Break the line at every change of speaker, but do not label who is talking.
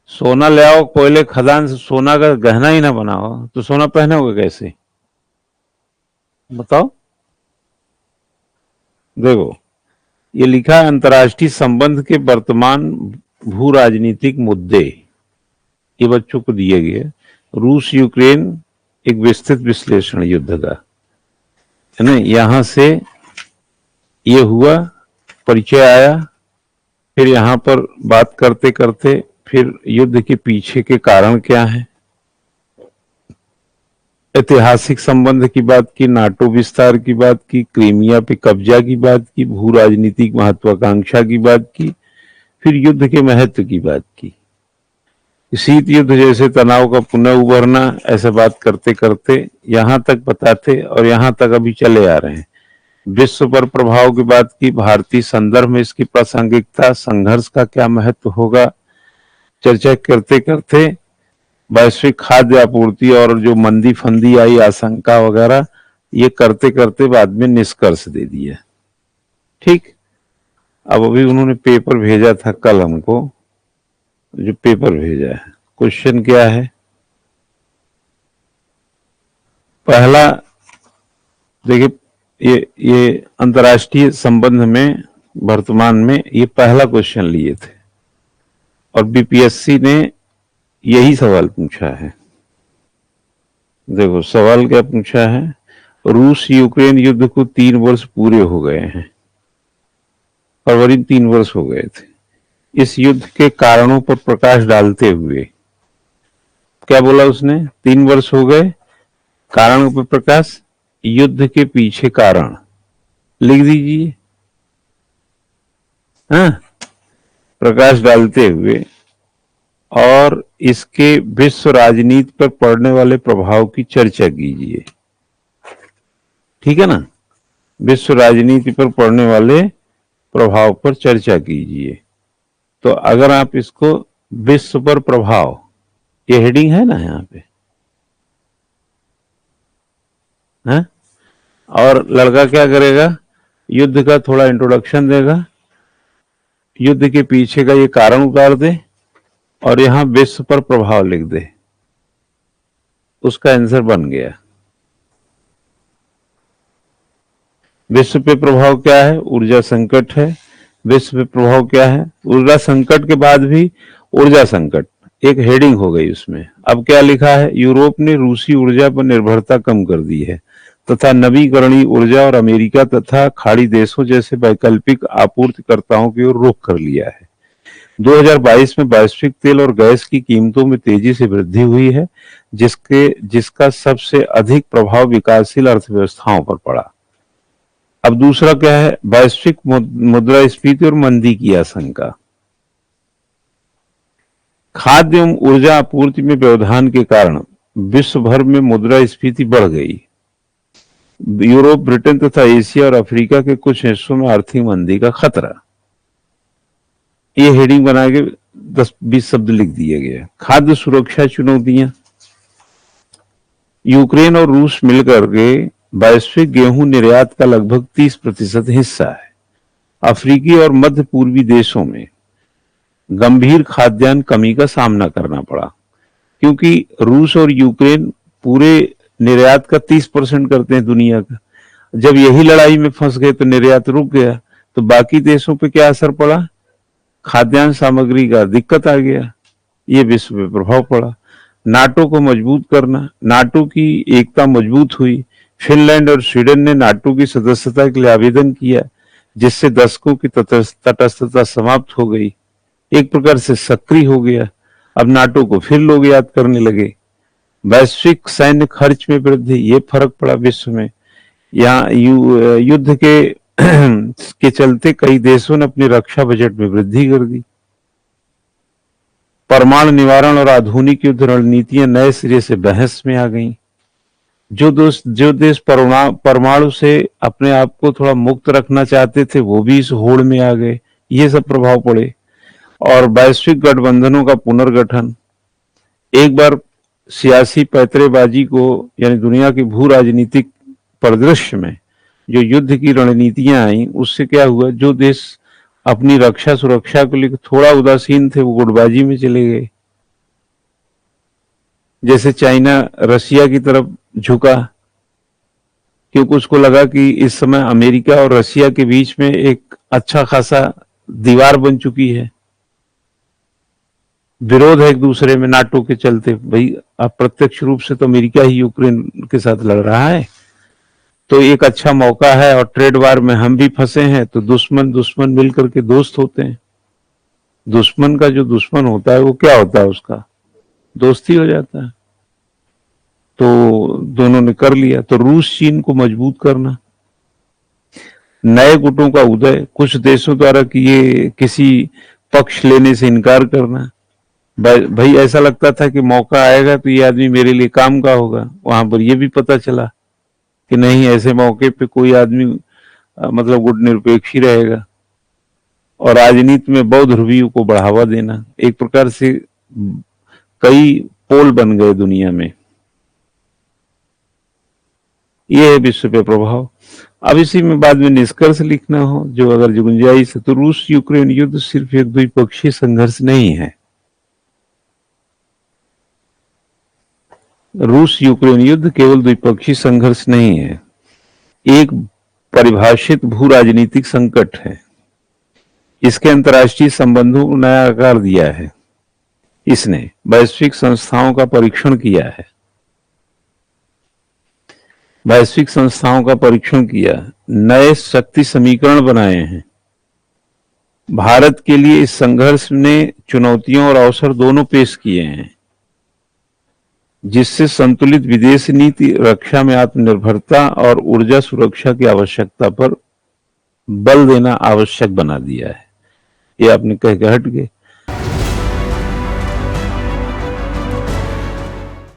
सोना ले आओ, कोयले खदान से सोना का गहना ही ना बनाओ तो सोना पहनोगे कैसे? बताओ। देखो, ये लिखा है अंतर्राष्ट्रीय संबंध के वर्तमान भू राजनीतिक मुद्दे, ये बच्चों को दिए गए। रूस यूक्रेन एक विस्तृत विश्लेषण युद्ध का, है ना। यहां से ये हुआ, परिचय आया, फिर यहां पर बात करते करते फिर युद्ध के पीछे के कारण क्या है, ऐतिहासिक संबंध की बात की, नाटो विस्तार की बात की, क्रीमिया पे कब्जा की बात की, भू राजनीतिक महत्वाकांक्षा की बात की, फिर युद्ध के महत्व की बात की, शीत युद्ध जैसे तनाव का पुनः उभरना, ऐसा बात करते करते यहां तक बताते और यहां तक अभी चले आ रहे हैं। विश्व पर प्रभाव की बात की, भारतीय संदर्भ में इसकी प्रासंगिकता, संघर्ष का क्या महत्व होगा, चर्चा करते करते वैश्विक खाद्य आपूर्ति और जो मंदी फंदी आई आशंका वगैरह, ये करते करते बाद में निष्कर्ष दे दिया। ठीक। अब अभी उन्होंने पेपर भेजा था कल हमको, जो पेपर भेजा है, क्वेश्चन क्या है, पहला देखिए, ये अंतर्राष्ट्रीय संबंध में वर्तमान में ये पहला क्वेश्चन लिए थे और बीपीएससी ने यही सवाल पूछा है। देखो सवाल क्या पूछा है, रूस यूक्रेन युद्ध को 3 वर्ष पूरे हो गए हैं, फरवरी 3 वर्ष हो गए थे। इस युद्ध के कारणों पर प्रकाश डालते हुए क्या बोला उसने, 3 वर्ष हो गए, कारणों पर प्रकाश, युद्ध के पीछे कारण लिख दीजिए। हाँ, प्रकाश डालते हुए और इसके विश्व राजनीति पर पड़ने वाले प्रभाव की चर्चा कीजिए। ठीक है ना, विश्व राजनीति पर पड़ने वाले प्रभाव पर चर्चा कीजिए। तो अगर आप इसको विश्व पर प्रभाव, ये हेडिंग है ना यहाँ पे, है? और लड़का क्या करेगा, युद्ध का थोड़ा इंट्रोडक्शन देगा, युद्ध के पीछे का ये कारण उतार दे और यहां विश्व पर प्रभाव लिख दे, उसका आंसर बन गया। विश्व पे प्रभाव क्या है, ऊर्जा संकट है। विश्व पे प्रभाव क्या है, ऊर्जा संकट के बाद भी ऊर्जा संकट, एक हेडिंग हो गई उसमें। अब क्या लिखा है, यूरोप ने रूसी ऊर्जा पर निर्भरता कम कर दी है तथा नवीकरणीय ऊर्जा और अमेरिका तथा खाड़ी देशों जैसे वैकल्पिक आपूर्तिकर्ताओं की ओर रुख कर लिया है। 2022 में वैश्विक तेल और गैस की कीमतों में तेजी से वृद्धि हुई है, जिसका सबसे अधिक प्रभाव विकासशील अर्थव्यवस्थाओं पर पड़ा। अब दूसरा क्या है, वैश्विक मुद्रास्फीति और मंदी की आशंका। खाद्य एवं ऊर्जा आपूर्ति में व्यवधान के कारण विश्व भर में मुद्रास्फीति बढ़ गई। यूरोप, ब्रिटेन तथा एशिया और अफ्रीका के कुछ हिस्सों में आर्थिक मंदी का खतरा। ये हेडिंग बना के 10-20 शब्द लिख दिए गए। खाद्य सुरक्षा चुनौतियां, यूक्रेन और रूस मिलकर के वैश्विक गेहूं निर्यात का लगभग 30% हिस्सा है। अफ्रीकी और मध्य पूर्वी देशों में गंभीर खाद्यान्न कमी का सामना करना पड़ा, क्योंकि रूस और यूक्रेन पूरे निर्यात का 30% करते हैं दुनिया का। जब यही लड़ाई में फंस गए तो निर्यात रुक गया, तो बाकी देशों पे क्या असर पड़ा, खाद्यान्न सामग्री का दिक्कत आ गया, ये विश्व पे प्रभाव पड़ा। नाटो को मजबूत करना, नाटो की एकता मजबूत हुई। फिनलैंड और स्वीडन ने नाटो की सदस्यता के लिए आवेदन किया, जिससे दशकों की तटस्थता समाप्त हो गई, एक प्रकार से सक्रिय हो गया। अब नाटो को फिर लोग याद करने लगे। वैश्विक सैन्य खर्च में वृद्धि, ये फर्क पड़ा विश्व में। यहाँ युद्ध के चलते कई देशों ने अपनी रक्षा बजट में वृद्धि कर दी। परमाणु निवारण और आधुनिक युद्ध रणनीतियां नए सिरे से बहस में आ गईं। जो देश परमाणु से अपने आप को थोड़ा मुक्त रखना चाहते थे, वो भी इस होड़ में आ गए। ये सब प्रभाव पड़े। और वैश्विक गठबंधनों का पुनर्गठन, एक बार सियासी पैतरेबाजी को, यानी दुनिया की भू राजनीतिक परिदृश्य में जो युद्ध की रणनीतियां आई, उससे क्या हुआ, जो देश अपनी रक्षा सुरक्षा को लेकर थोड़ा उदासीन थे वो गुटबाजी में चले गए। जैसे चाइना रशिया की तरफ झुका, क्योंकि उसको लगा कि इस समय अमेरिका और रशिया के बीच में एक अच्छा खासा दीवार बन चुकी है, विरोध है एक दूसरे में नाटो के चलते। भाई अब प्रत्यक्ष रूप से तो अमेरिका ही यूक्रेन के साथ लड़ रहा है, तो एक अच्छा मौका है, और ट्रेड वार में हम भी फंसे हैं, तो दुश्मन दुश्मन मिलकर के दोस्त होते हैं। दुश्मन का जो दुश्मन होता है वो क्या होता है, उसका दोस्ती हो जाता है। तो दोनों ने कर लिया। तो रूस चीन को मजबूत करना, नए गुटों का उदय, कुछ देशों द्वारा किए किसी पक्ष लेने से इनकार करना। भाई ऐसा लगता था कि मौका आएगा तो ये आदमी मेरे लिए काम का होगा, वहां पर ये भी पता चला कि नहीं, ऐसे मौके पे कोई आदमी मतलब गुटनिरपेक्ष ही रहेगा। और राजनीति में बौद्ध ध्रुवीयों को बढ़ावा देना, एक प्रकार से कई पोल बन गए दुनिया में। ये है विश्व पे प्रभाव। अब इसी में बाद में निष्कर्ष लिखना हो, जो अगर जो गुंजाइश है, तो रूस यूक्रेन युद्ध सिर्फ एक द्विपक्षीय संघर्ष नहीं है। रूस यूक्रेन युद्ध केवल द्विपक्षीय संघर्ष नहीं है, एक परिभाषित भू राजनीतिक संकट है। इसके अंतर्राष्ट्रीय संबंधों को नया आकार दिया है। इसने वैश्विक संस्थाओं का परीक्षण किया है, वैश्विक संस्थाओं का परीक्षण किया, नए शक्ति समीकरण बनाए हैं। भारत के लिए इस संघर्ष ने चुनौतियों और अवसर दोनों पेश किए हैं, जिससे संतुलित विदेश नीति, रक्षा में आत्मनिर्भरता और ऊर्जा सुरक्षा की आवश्यकता पर बल देना आवश्यक बना दिया है। ये आपने कह के हट गए।